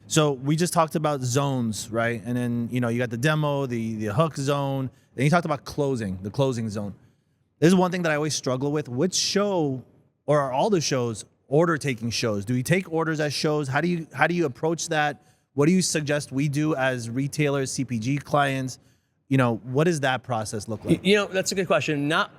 So we just talked about zones, right? And then, you know, you got the demo, the hook zone. Then you talked about closing, the closing zone. This is one thing that I always struggle with. Which show, or are all the shows order taking shows? Do we take orders as shows? How do you approach that? What do you suggest we do as retailers, CPG clients? You know, what does that process look like? You know, that's a good question. Not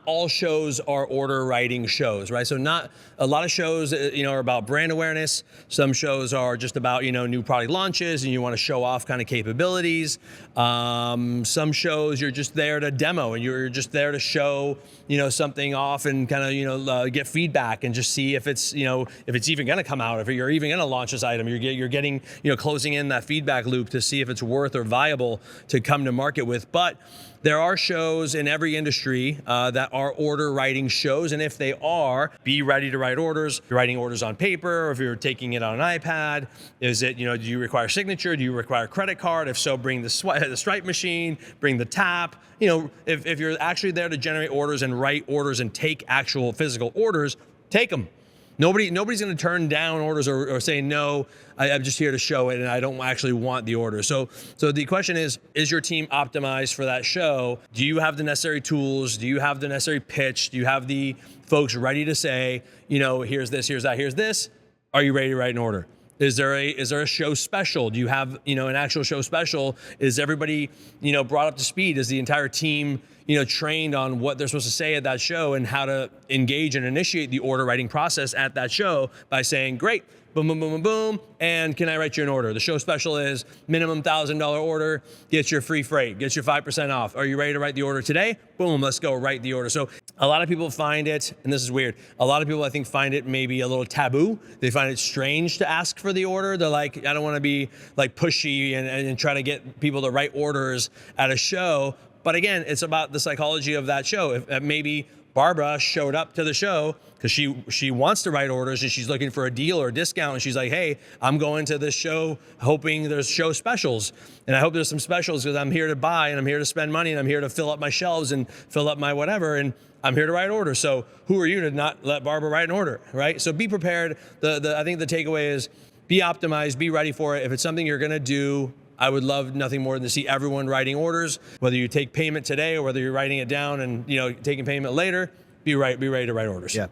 all shows are order writing shows, right? So not a lot of shows, you know, are about brand awareness. Some shows are just about, you know, new product launches and you want to show off kind of capabilities. Some shows you're just there to demo and you're just there to show, you know, something off and kind of, you know, get feedback and just see if it's, you know, if it's even going to come out, if you're even going to launch this item. You're getting, you know, closing in that feedback loop to see if it's worth or viable to come to market with. But there are shows in every industry that are order writing shows, and if they are, be ready to write orders. You're writing orders on paper, or if you're taking it on an iPad, is it, you know, do you require signature? Do you require credit card? If so, bring the stripe machine, bring the tap. You know, if you're actually there to generate orders and write orders and take actual physical orders, take them. Nobody's going to turn down orders or say, no, I'm just here to show it and I don't actually want the order. So the question is your team optimized for that show? Do you have the necessary tools? Do you have the necessary pitch? Do you have the folks ready to say, you know, here's this, here's that, here's this? Are you ready to write an order? Is there a show special? Do you have, you know, an actual show special? Is everybody, you know, brought up to speed? Is the entire team, you know, trained on what they're supposed to say at that show and how to engage and initiate the order writing process at that show by saying, great, boom, boom, boom, boom, boom, and can I write you an order? The show special is minimum $1,000 order, gets your free freight, gets your 5% off. Are you ready to write the order today? Boom, let's go write the order. So a lot of people find it, and this is weird, a lot of people I think find it maybe a little taboo. They find it strange to ask for the order. They're like, I don't want to be like pushy and try to get people to write orders at a show. But again, it's about the psychology of that show. If maybe Barbara showed up to the show because she wants to write orders and she's looking for a deal or a discount, and she's like, hey, I'm going to this show hoping there's show specials, and I hope there's some specials because I'm here to buy and I'm here to spend money and I'm here to fill up my shelves and fill up my whatever, and I'm here to write orders. So who are you to not let Barbara write an order, right? So be prepared. I think the takeaway is be optimized, be ready for it. If it's something you're gonna do, I would love nothing more than to see everyone writing orders, whether you take payment today or whether you're writing it down and, you know, taking payment later. Be ready to write orders. Yeah.